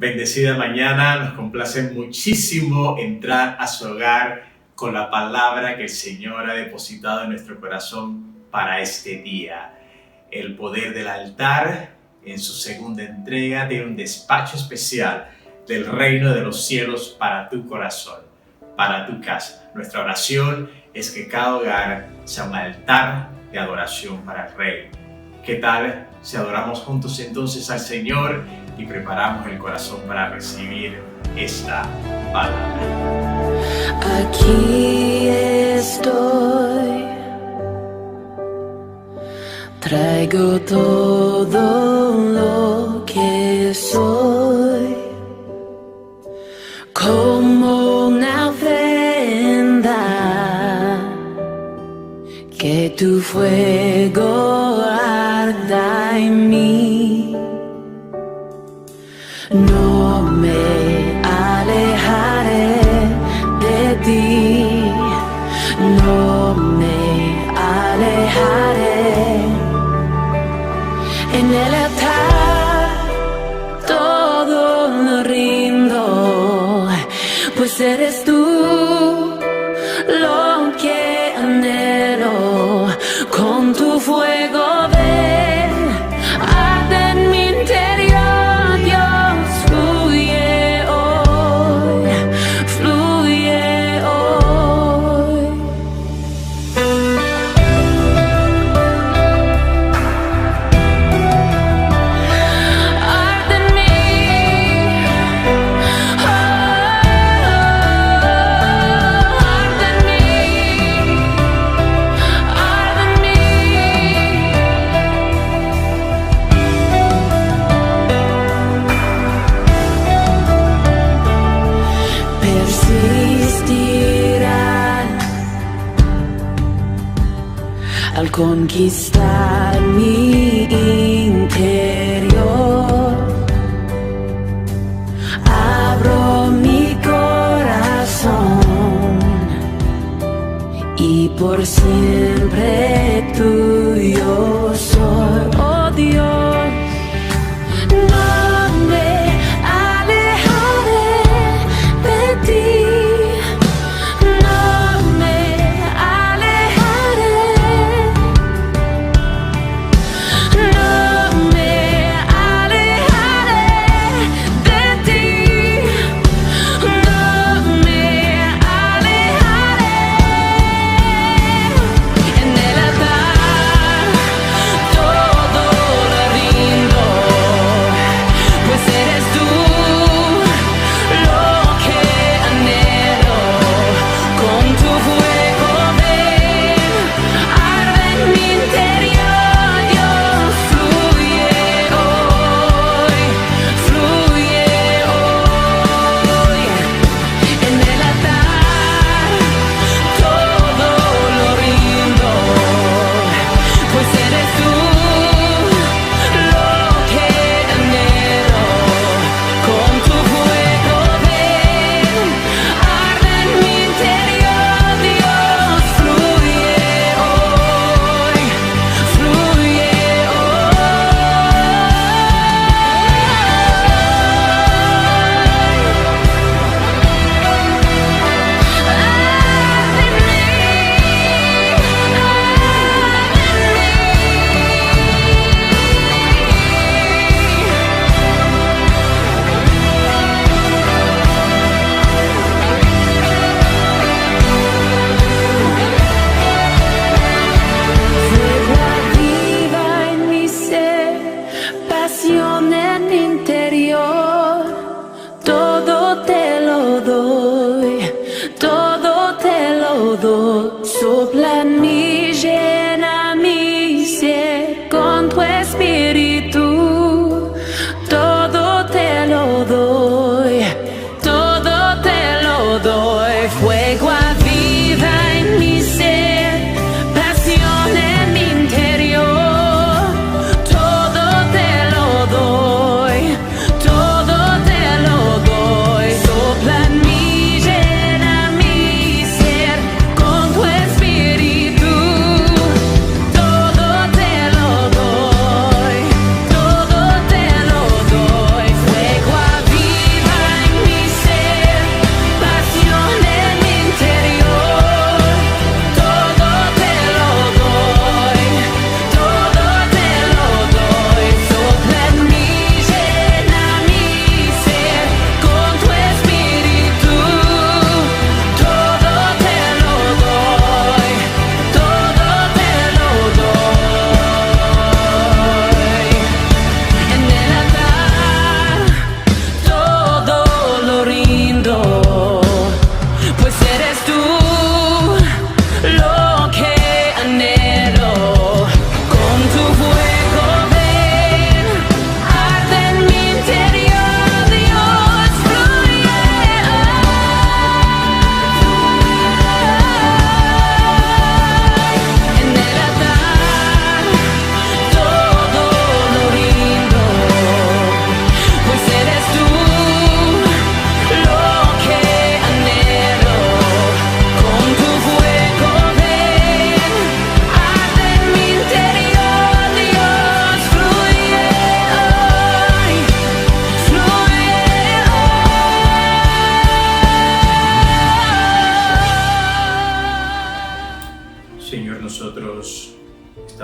Bendecida mañana, nos complace muchísimo entrar a su hogar con la palabra que el Señor ha depositado en nuestro corazón para este día. El poder del altar, en su segunda entrega, tiene un despacho especial del reino de los cielos para tu corazón, para tu casa. Nuestra oración es que cada hogar sea un altar de adoración para el Rey. ¿Qué tal si adoramos juntos entonces al Señor y preparamos el corazón para recibir esta palabra? Aquí estoy, traigo todo lo que soy, como una ofrenda, que tu fuego arda en mí. No me alejaré de ti, no me alejaré. En el altar todo lo rindo, pues eres tú lo que anhelo. Con tu fuego ven, arde en mi interior, Dios, fluye hoy, fluye hoy. Arde en mí, arde en mí, arde en mí. Persistirán al conquistar mi interior. Abro mi corazón y por siempre tuyo soy, oh Dios. No me alejaré de ti, no me alejaré, no me alejaré de ti, no me alejaré. En el altar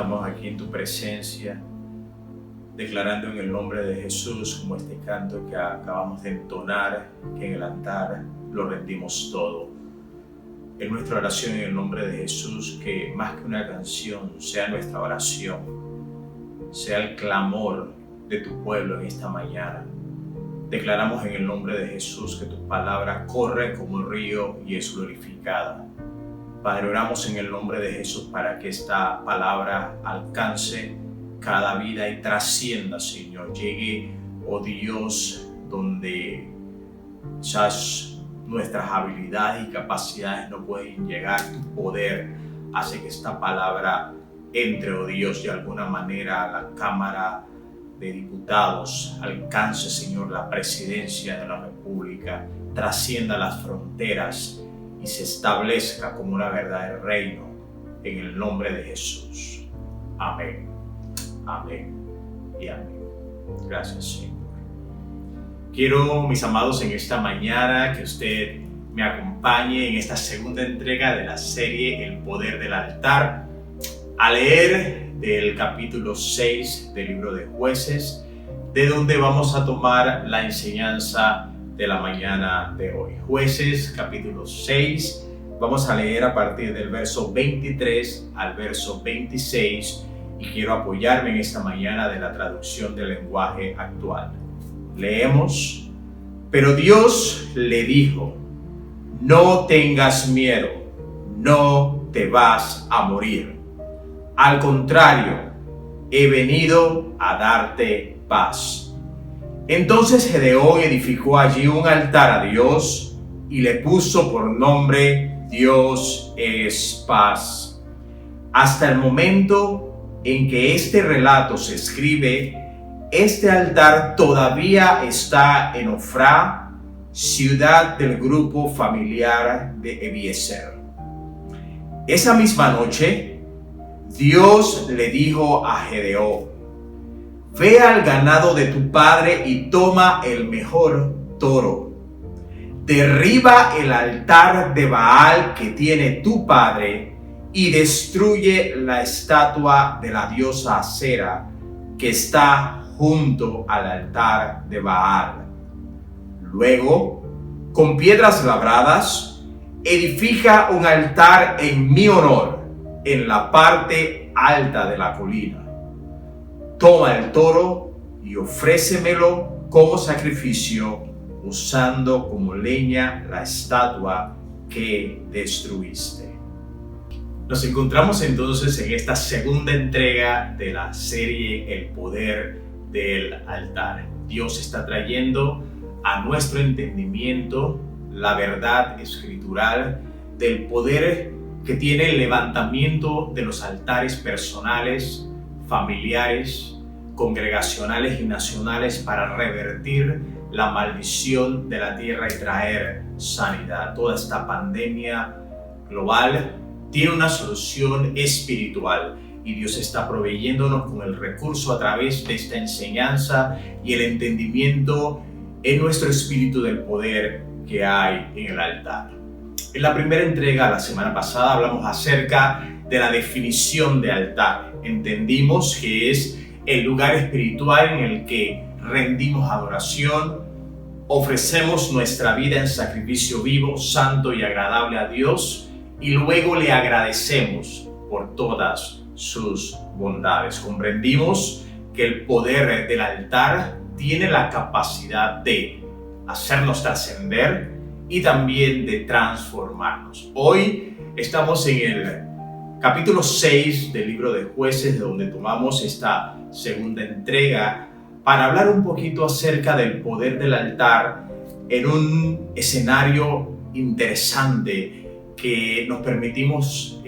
Estamos aquí en tu presencia, declarando en el nombre de Jesús, como este canto que acabamos de entonar, que en el altar lo rendimos todo. En nuestra oración en el nombre de Jesús, que más que una canción sea nuestra oración, sea el clamor de tu pueblo en esta mañana. Declaramos en el nombre de Jesús que tu palabra corre como el río y es glorificada. Padre, oramos en el nombre de Jesús para que esta palabra alcance cada vida y trascienda, Señor. Llegue, oh Dios, donde quizás nuestras habilidades y capacidades no pueden llegar. Tu poder hace que esta palabra entre, oh Dios, de alguna manera a la Cámara de Diputados, alcance, Señor, la presidencia de la República, trascienda las fronteras y se establezca como una verdad del reino, en el nombre de Jesús. Amén, amén y amén. Gracias, Señor. Quiero, mis amados, en esta mañana que usted me acompañe en esta segunda entrega de la serie El Poder del Altar, a leer del capítulo 6 del libro de Jueces, de donde vamos a tomar la enseñanza de la mañana de hoy. Jueces, capítulo 6, vamos a leer a partir del verso 23 al verso 26 y quiero apoyarme en esta mañana de la traducción del lenguaje actual. Leemos: Pero Dios le dijo, no tengas miedo, no te vas a morir. Al contrario, he venido a darte paz. Entonces Gedeón edificó allí un altar a Dios y le puso por nombre Dios es paz. Hasta el momento en que este relato se escribe, este altar todavía está en Ofrá, ciudad del grupo familiar de Ebiezer. Esa misma noche, Dios le dijo a Gedeón: ve al ganado de tu padre y toma el mejor toro. Derriba el altar de Baal que tiene tu padre y destruye la estatua de la diosa Acera que está junto al altar de Baal. Luego, con piedras labradas, edifica un altar en mi honor en la parte alta de la colina. Toma el toro y ofrécemelo como sacrificio, usando como leña la estatua que destruiste. Nos encontramos entonces en esta segunda entrega de la serie El Poder del Altar. Dios está trayendo a nuestro entendimiento la verdad escritural del poder que tiene el levantamiento de los altares personales, familiares, congregacionales y nacionales para revertir la maldición de la tierra y traer sanidad. Toda esta pandemia global tiene una solución espiritual y Dios está proveyéndonos con el recurso a través de esta enseñanza y el entendimiento en nuestro espíritu del poder que hay en el altar. En la primera entrega, la semana pasada, hablamos acerca de la definición de altar. Entendimos que es el lugar espiritual en el que rendimos adoración, ofrecemos nuestra vida en sacrificio vivo, santo y agradable a Dios y luego le agradecemos por todas sus bondades. Comprendimos que el poder del altar tiene la capacidad de hacernos trascender y también de transformarnos. Hoy estamos en el capítulo 6 del libro de Jueces, de donde tomamos esta segunda entrega para hablar un poquito acerca del poder del altar en un escenario interesante que nos permitimos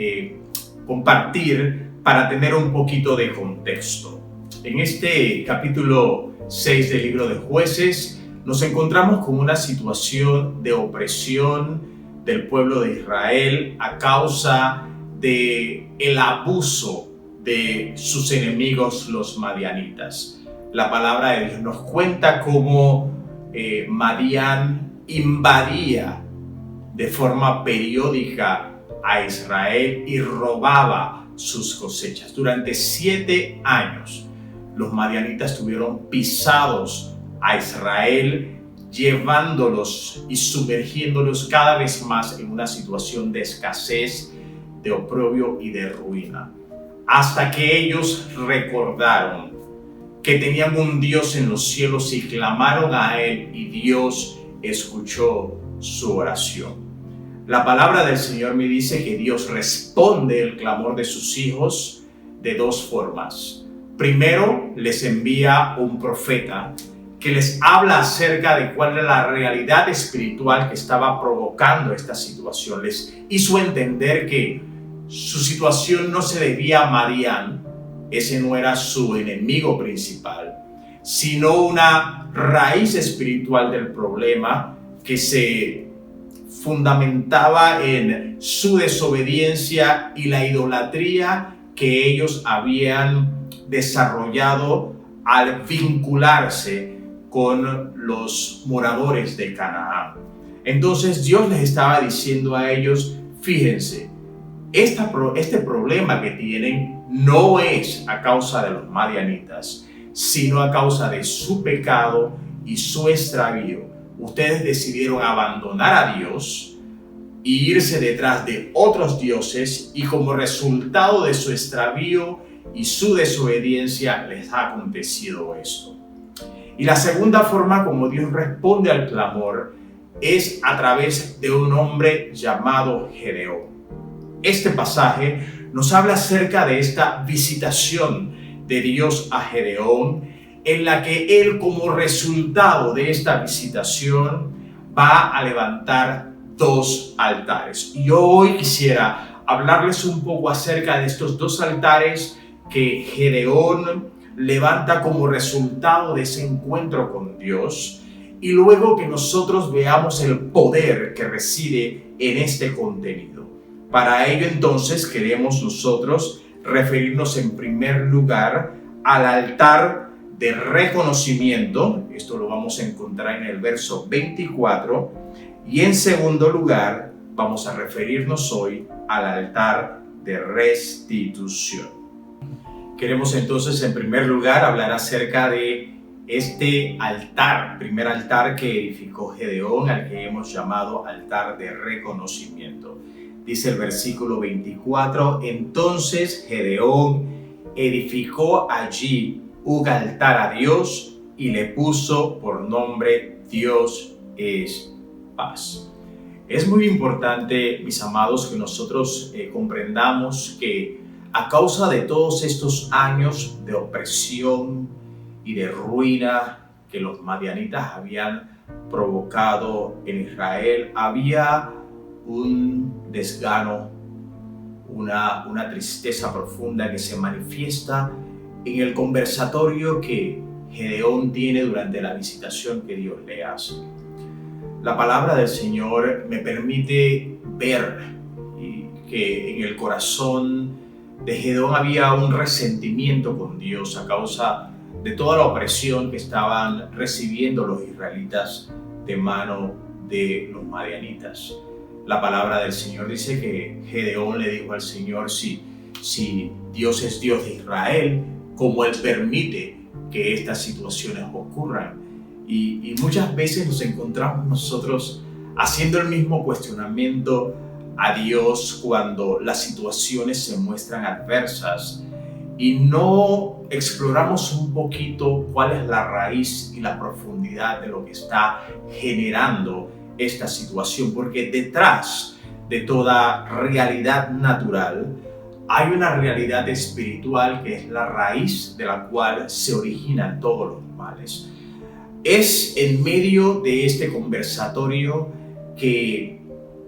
compartir para tener un poquito de contexto. En este capítulo 6 del libro de Jueces nos encontramos con una situación de opresión del pueblo de Israel a causa del abuso de sus enemigos, los madianitas. La palabra de Dios nos cuenta cómo Madián invadía de forma periódica a Israel y robaba sus cosechas. Durante 7 años, los madianitas tuvieron pisados a Israel, llevándolos y sumergiéndolos cada vez más en una situación de escasez, de oprobio y de ruina. Hasta que ellos recordaron que tenían un Dios en los cielos y clamaron a Él, y Dios escuchó su oración. La palabra del Señor me dice que Dios responde el clamor de sus hijos de 2 formas. Primero, les envía un profeta que les habla acerca de cuál era la realidad espiritual que estaba provocando esta situación. Les hizo entender que su situación no se debía a Madián, ese no era su enemigo principal, sino una raíz espiritual del problema que se fundamentaba en su desobediencia y la idolatría que ellos habían desarrollado al vincularse con los moradores de Canaán. Entonces Dios les estaba diciendo a ellos, fíjense, este problema que tienen no es a causa de los madianitas, sino a causa de su pecado y su extravío. Ustedes decidieron abandonar a Dios e irse detrás de otros dioses, y como resultado de su extravío y su desobediencia les ha acontecido esto. Y la segunda forma como Dios responde al clamor es a través de un hombre llamado Gedeón. Este pasaje nos habla acerca de esta visitación de Dios a Gedeón, en la que él, como resultado de esta visitación, va a levantar 2 altares. Y yo hoy quisiera hablarles un poco acerca de estos 2 altares que Gedeón levanta como resultado de ese encuentro con Dios, y luego que nosotros veamos el poder que reside en este contenido. Para ello entonces queremos nosotros referirnos en primer lugar al altar de reconocimiento. Esto lo vamos a encontrar en el verso 24. Y en segundo lugar vamos a referirnos hoy al altar de restitución. Queremos entonces en primer lugar hablar acerca de este altar, primer altar que edificó Gedeón, al que hemos llamado altar de reconocimiento. Dice el versículo 24, entonces Gedeón edificó allí un altar a Dios y le puso por nombre Dios es paz. Es muy importante, mis amados, que nosotros comprendamos que a causa de todos estos años de opresión y de ruina que los madianitas habían provocado en Israel, había un desgano, una tristeza profunda que se manifiesta en el conversatorio que Gedeón tiene durante la visitación que Dios le hace. La palabra del Señor me permite ver que en el corazón de Gedeón había un resentimiento con Dios a causa de toda la opresión que estaban recibiendo los israelitas de mano de los madianitas. La palabra del Señor dice que Gedeón le dijo al Señor, si Dios es Dios de Israel, ¿cómo Él permite que estas situaciones ocurran? Y muchas veces nos encontramos nosotros haciendo el mismo cuestionamiento a Dios cuando las situaciones se muestran adversas y no exploramos un poquito cuál es la raíz y la profundidad de lo que está generando esta situación, porque detrás de toda realidad natural hay una realidad espiritual que es la raíz de la cual se originan todos los males. Es en medio de este conversatorio que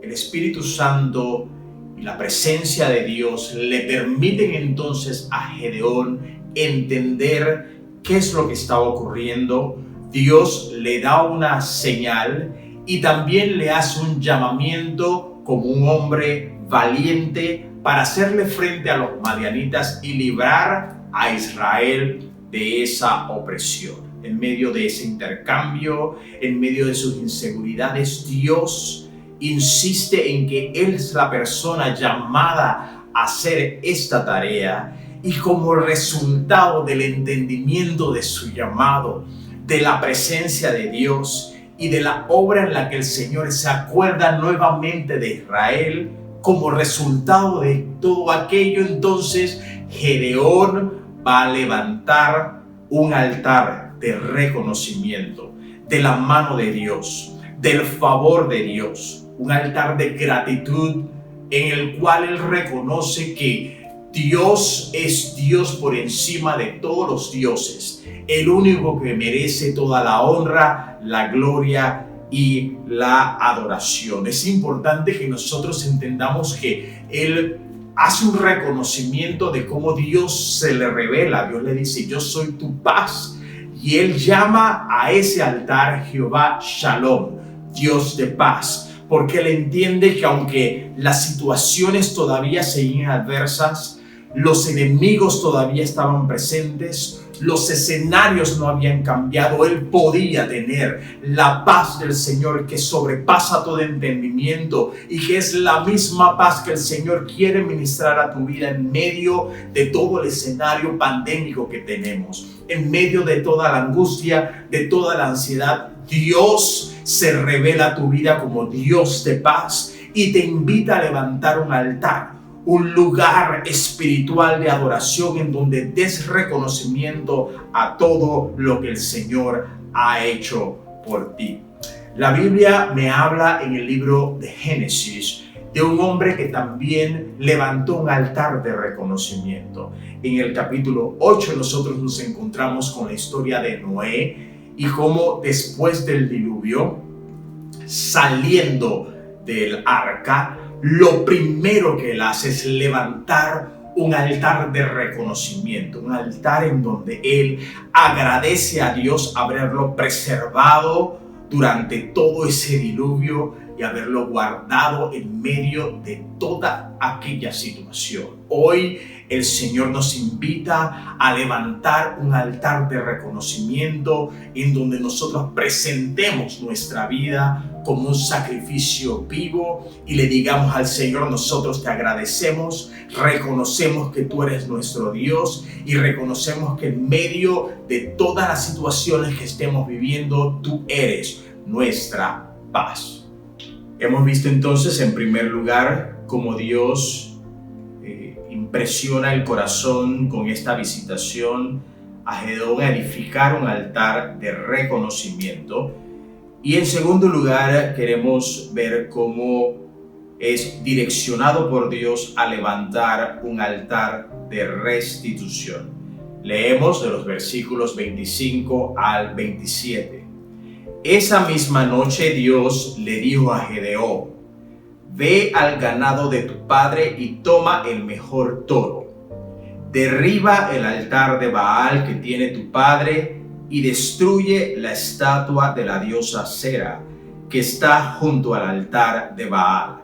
el Espíritu Santo y la presencia de Dios le permiten entonces a Gedeón entender qué es lo que estaba ocurriendo. Dios le da una señal y también le hace un llamamiento como un hombre valiente para hacerle frente a los madianitas y librar a Israel de esa opresión. En medio de ese intercambio, en medio de sus inseguridades, Dios insiste en que Él es la persona llamada hacer esta tarea y como resultado del entendimiento de su llamado, de la presencia de Dios y de la obra en la que el Señor se acuerda nuevamente de Israel, como resultado de todo aquello, entonces Gedeón va a levantar un altar de reconocimiento de la mano de Dios, del favor de Dios, un altar de gratitud en el cual él reconoce que Dios es Dios por encima de todos los dioses, el único que merece toda la honra, la gloria y la adoración. Es importante que nosotros entendamos que él hace un reconocimiento de cómo Dios se le revela. Dios le dice: yo soy tu paz. Y él llama a ese altar Jehová Shalom, Dios de paz, porque él entiende que aunque las situaciones todavía seguían adversas, los enemigos todavía estaban presentes, los escenarios no habían cambiado, él podía tener la paz del Señor que sobrepasa todo entendimiento y que es la misma paz que el Señor quiere ministrar a tu vida en medio de todo el escenario pandémico que tenemos, en medio de toda la angustia, de toda la ansiedad. Dios se revela a tu vida como Dios de paz y te invita a levantar un altar, un lugar espiritual de adoración en donde des reconocimiento a todo lo que el Señor ha hecho por ti. La Biblia me habla en el libro de Génesis de un hombre que también levantó un altar de reconocimiento. En el capítulo 8 nosotros nos encontramos con la historia de Noé y cómo después del diluvio, saliendo del arca, lo primero que él hace es levantar un altar de reconocimiento, un altar en donde él agradece a Dios haberlo preservado durante todo ese diluvio y haberlo guardado en medio de toda aquella situación. Hoy el Señor nos invita a levantar un altar de reconocimiento en donde nosotros presentemos nuestra vida como un sacrificio vivo y le digamos al Señor: nosotros te agradecemos, reconocemos que tú eres nuestro Dios y reconocemos que en medio de todas las situaciones que estemos viviendo, tú eres nuestra paz. Hemos visto entonces en primer lugar cómo Dios impresiona el corazón con esta visitación a Gedeón a edificar un altar de reconocimiento. Y en segundo lugar queremos ver cómo es direccionado por Dios a levantar un altar de restitución. Leemos de los versículos 25 al 27. Esa misma noche Dios le dijo a Gedeón: ve al ganado de tu padre y toma el mejor toro. Derriba el altar de Baal que tiene tu padre y destruye la estatua de la diosa Sera que está junto al altar de Baal.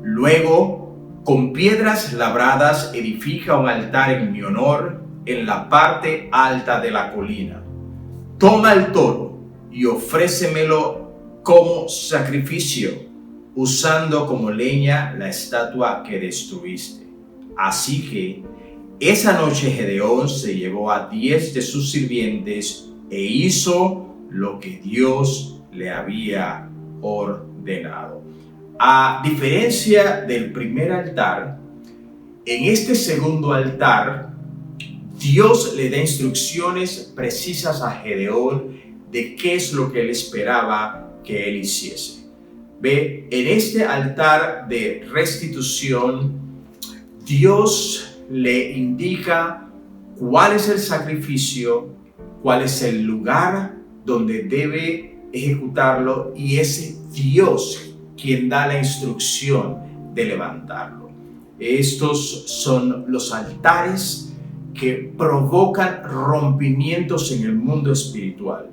Luego, con piedras labradas edifica un altar en mi honor en la parte alta de la colina. Toma el toro y ofrécemelo como sacrificio, usando como leña la estatua que destruiste. Así que esa noche Gedeón se llevó a 10 de sus sirvientes e hizo lo que Dios le había ordenado. A diferencia del primer altar, en este segundo altar, Dios le da instrucciones precisas a Gedeón de qué es lo que él esperaba que él hiciese. Ve, en este altar de restitución, Dios le indica cuál es el sacrificio, cuál es el lugar donde debe ejecutarlo, y es Dios quien da la instrucción de levantarlo. Estos son los altares que provocan rompimientos en el mundo espiritual.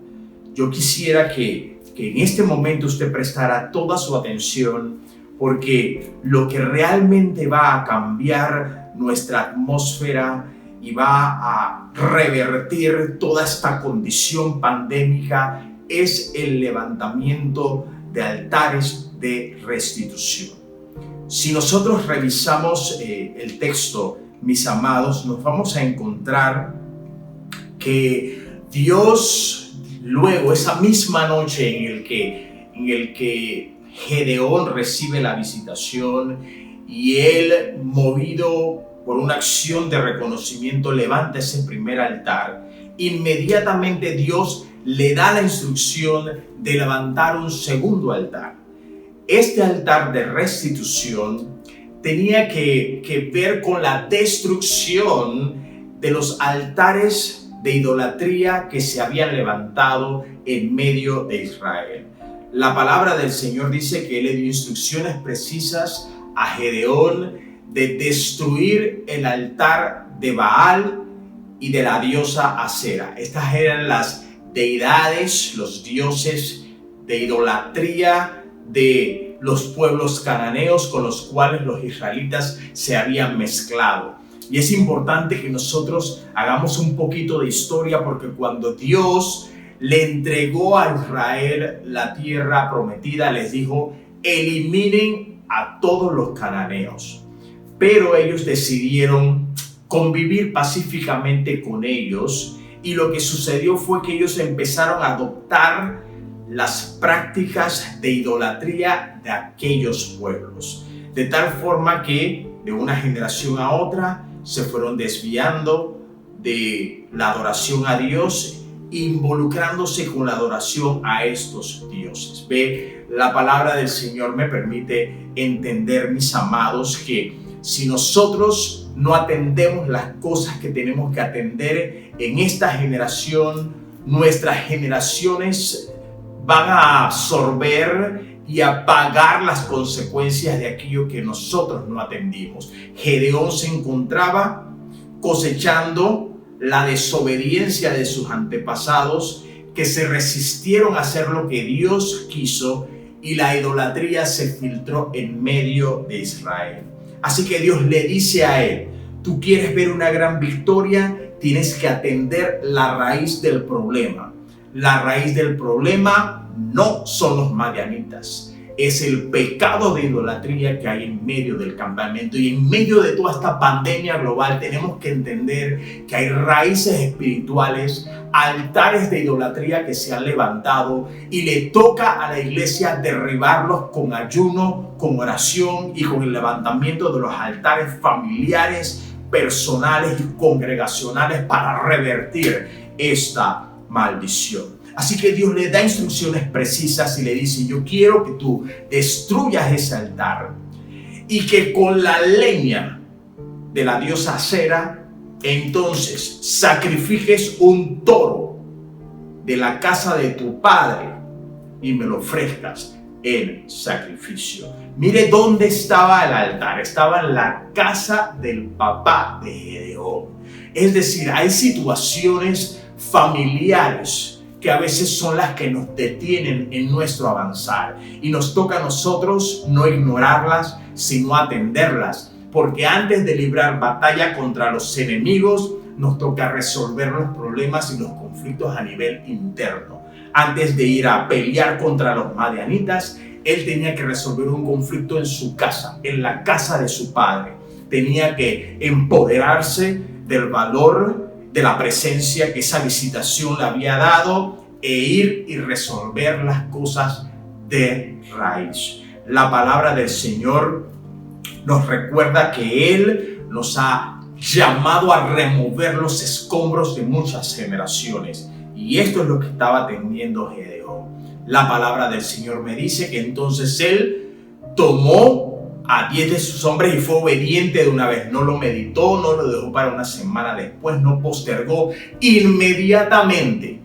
Yo quisiera que en este momento usted prestara toda su atención, porque lo que realmente va a cambiar nuestra atmósfera y va a revertir toda esta condición pandémica es el levantamiento de altares de restitución. Si nosotros revisamos el texto, mis amados, nos vamos a encontrar que Dios, luego, esa misma noche en el que Gedeón recibe la visitación y él, movido por una acción de reconocimiento, levanta ese primer altar, inmediatamente Dios le da la instrucción de levantar un segundo altar. Este altar de restitución tenía que ver con la destrucción de los altares de idolatría que se habían levantado en medio de Israel. La palabra del Señor dice que Él le dio instrucciones precisas a Gedeón de destruir el altar de Baal y de la diosa Acera. Estas eran las deidades, los dioses de idolatría de los pueblos cananeos con los cuales los israelitas se habían mezclado. Y es importante que nosotros hagamos un poquito de historia, porque cuando Dios le entregó a Israel la tierra prometida, les dijo: eliminen a todos los cananeos. Pero ellos decidieron convivir pacíficamente con ellos, y lo que sucedió fue que ellos empezaron a adoptar las prácticas de idolatría de aquellos pueblos, de tal forma que de una generación a otra se fueron desviando de la adoración a Dios, involucrándose con la adoración a estos dioses. Ve, la palabra del Señor me permite entender, mis amados, que si nosotros no atendemos las cosas que tenemos que atender en esta generación, nuestras generaciones van a absorber y a pagar las consecuencias de aquello que nosotros no atendimos. Gedeón se encontraba cosechando la desobediencia de sus antepasados, que se resistieron a hacer lo que Dios quiso, y la idolatría se filtró en medio de Israel. Así que Dios le dice a él: tú quieres ver una gran victoria, tienes que atender la raíz del problema. La raíz del problema no son los madianitas, es el pecado de idolatría que hay en medio del campamento. Y en medio de toda esta pandemia global tenemos que entender que hay raíces espirituales, altares de idolatría que se han levantado, y le toca a la iglesia derribarlos con ayuno, con oración y con el levantamiento de los altares familiares, personales y congregacionales para revertir esta maldición. Así que Dios le da instrucciones precisas y le dice: yo quiero que tú destruyas ese altar y que con la leña de la diosa Acera entonces sacrifiques un toro de la casa de tu padre y me lo ofrezcas en sacrificio. Mire dónde estaba el altar. Estaba en la casa del papá de Gedeón. Es decir, hay situaciones familiares que a veces son las que nos detienen en nuestro avanzar, y nos toca a nosotros no ignorarlas, sino atenderlas, porque antes de librar batalla contra los enemigos, nos toca resolver los problemas y los conflictos a nivel interno. Antes de ir a pelear contra los madianitas, él tenía que resolver un conflicto en su casa, en la casa de su padre. Tenía que empoderarse del valor de la presencia que esa visitación le había dado, e ir y resolver las cosas de raíz. La palabra del Señor nos recuerda que Él nos ha llamado a remover los escombros de muchas generaciones, y esto es lo que estaba atendiendo Gedeón. La palabra del Señor me dice que entonces él tomó a 10 de sus hombres y fue obediente de una vez. No lo meditó, no lo dejó para una semana después, no postergó. Inmediatamente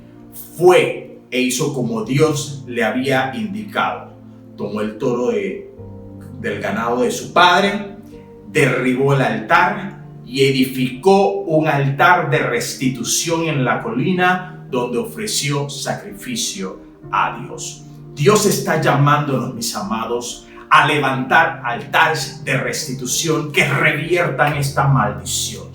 fue e hizo como Dios le había indicado. Tomó el toro del ganado de su padre, derribó el altar y edificó un altar de restitución en la colina, donde ofreció sacrificio a Dios. Dios está llamándonos, mis amados, a levantar altares de restitución que reviertan esta maldición.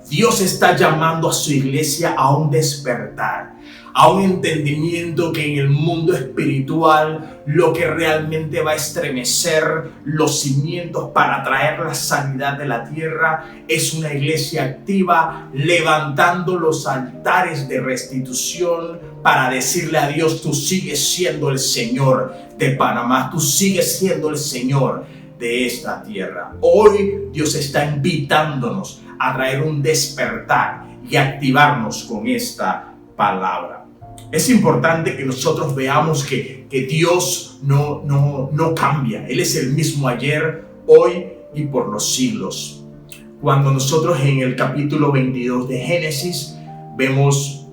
Dios está llamando a su iglesia a un despertar, a un entendimiento que en el mundo espiritual lo que realmente va a estremecer los cimientos para traer la sanidad de la tierra es una iglesia activa levantando los altares de restitución para decirle a Dios: tú sigues siendo el Señor de Panamá, tú sigues siendo el Señor de esta tierra. Hoy Dios está invitándonos a traer un despertar y activarnos con esta palabra. Es importante que nosotros veamos que Dios no cambia. Él es el mismo ayer, hoy y por los siglos. Cuando nosotros en el capítulo 22 de Génesis vemos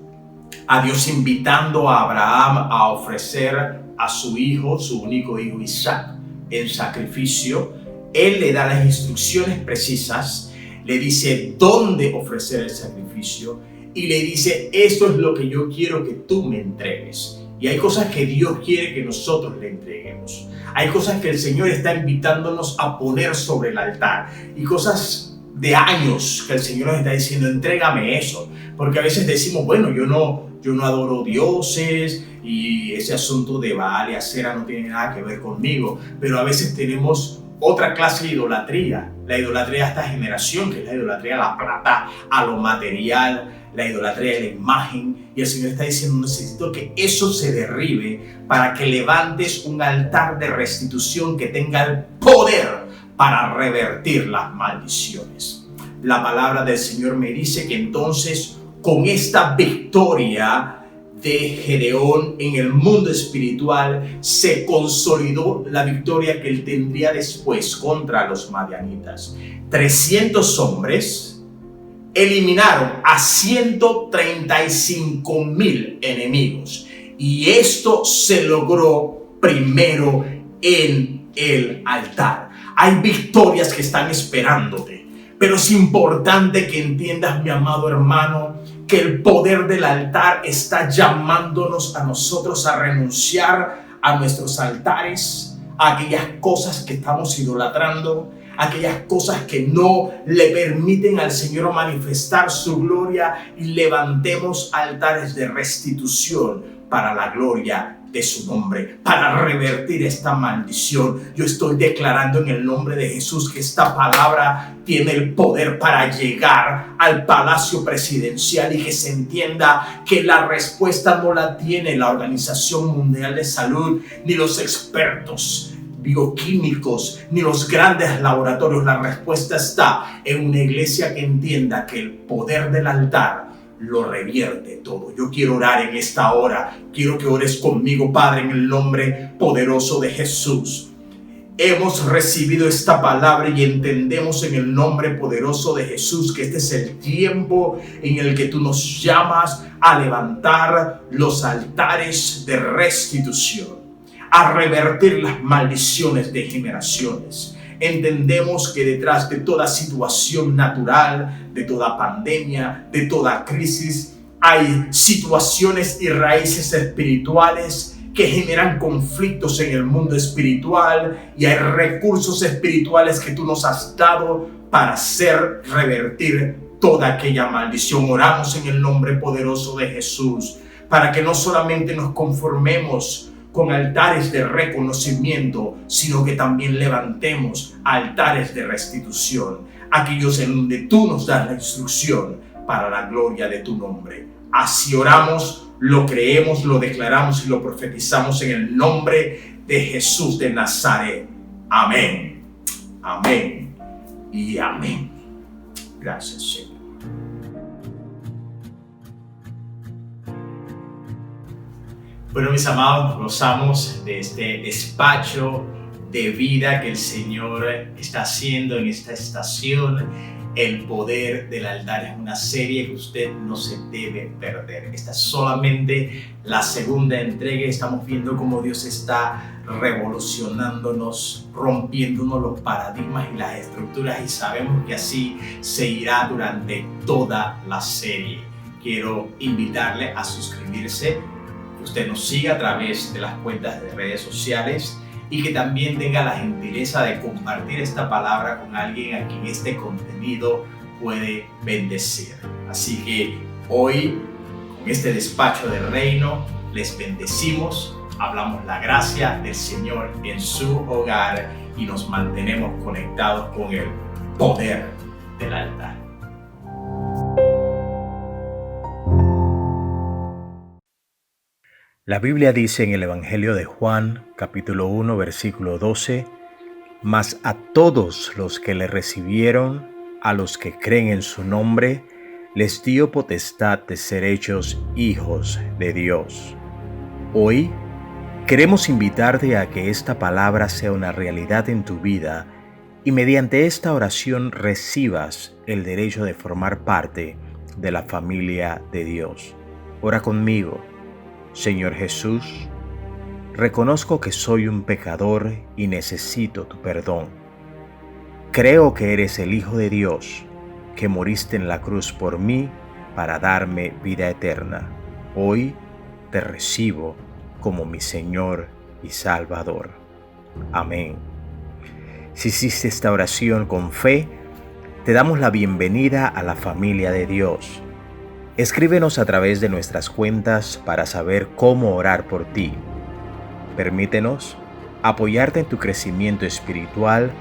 a Dios invitando a Abraham a ofrecer a su hijo, su único hijo Isaac, en sacrificio, Él le da las instrucciones precisas, le dice dónde ofrecer el sacrificio y le dice: esto es lo que yo quiero que tú me entregues. Y hay cosas que Dios quiere que nosotros le entreguemos. Hay cosas que el Señor está invitándonos a poner sobre el altar. Y cosas de años que el Señor nos está diciendo: entrégame eso. Porque a veces decimos: bueno, yo no adoro dioses y ese asunto de Baal y Acera no tiene nada que ver conmigo. Pero a veces tenemos otra clase de idolatría. La idolatría a esta generación, que es la idolatría a la plata, a lo material, la idolatría de la imagen. Y el Señor está diciendo: necesito que eso se derribe para que levantes un altar de restitución que tenga el poder para revertir las maldiciones. La palabra del Señor me dice que entonces, con esta victoria de Gedeón en el mundo espiritual, se consolidó la victoria que él tendría después contra los madianitas. 300 hombres eliminaron a 135,000 enemigos, y esto se logró primero en el altar. Hay victorias que están esperándote, pero es importante que entiendas, mi amado hermano, que el poder del altar está llamándonos a nosotros a renunciar a nuestros altares, a aquellas cosas que estamos idolatrando, aquellas cosas que no le permiten al Señor manifestar su gloria, y levantemos altares de restitución para la gloria de su nombre, para revertir esta maldición. Yo estoy declarando en el nombre de Jesús que esta palabra tiene el poder para llegar al palacio presidencial, y que se entienda que la respuesta no la tiene la Organización Mundial de Salud, ni los expertos bioquímicos, ni los grandes laboratorios. La respuesta está en una iglesia que entienda que el poder del altar lo revierte todo. Yo quiero orar en esta hora. Quiero que ores conmigo, Padre, en el nombre poderoso de Jesús. Hemos recibido esta palabra y entendemos en el nombre poderoso de Jesús que este es el tiempo en el que tú nos llamas a levantar los altares de restitución, a revertir las maldiciones de generaciones. Entendemos que detrás de toda situación natural, de toda pandemia, de toda crisis, hay situaciones y raíces espirituales que generan conflictos en el mundo espiritual, y hay recursos espirituales que tú nos has dado para hacer revertir toda aquella maldición. Oramos en el nombre poderoso de Jesús para que no solamente nos conformemos con altares de reconocimiento, sino que también levantemos altares de restitución, aquellos en donde tú nos das la instrucción para la gloria de tu nombre. Así oramos, lo creemos, lo declaramos y lo profetizamos en el nombre de Jesús de Nazaret. Amén, amén y amén. Gracias, Señor. Bueno, mis amados, nos gozamos de este despacho de vida que el Señor está haciendo en esta estación. El poder del altar es una serie que usted no se debe perder. Esta es solamente la segunda entrega. Estamos viendo cómo Dios está revolucionándonos, rompiéndonos los paradigmas y las estructuras, y sabemos que así se irá durante toda la serie. Quiero invitarle a suscribirse, que usted nos siga a través de las cuentas de redes sociales, y que también tenga la gentileza de compartir esta palabra con alguien a quien este contenido puede bendecir. Así que hoy, Con este despacho del reino les bendecimos, hablamos la gracia del Señor en su hogar y nos mantenemos conectados con el poder del altar. La Biblia dice en el Evangelio de Juan, capítulo 1, versículo 12, «Mas a todos los que le recibieron, a los que creen en su nombre, les dio potestad de ser hechos hijos de Dios». Hoy queremos invitarte a que esta palabra sea una realidad en tu vida y mediante esta oración recibas el derecho de formar parte de la familia de Dios. Ora conmigo. Señor Jesús, reconozco que soy un pecador y necesito tu perdón. Creo que eres el Hijo de Dios, que moriste en la cruz por mí para darme vida eterna. Hoy te recibo como mi Señor y Salvador. Amén. Si hiciste esta oración con fe, te damos la bienvenida a la familia de Dios. Escríbenos a través de nuestras cuentas para saber cómo orar por ti. Permítenos apoyarte en tu crecimiento espiritual,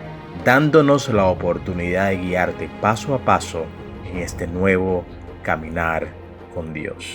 dándonos la oportunidad de guiarte paso a paso en este nuevo caminar con Dios.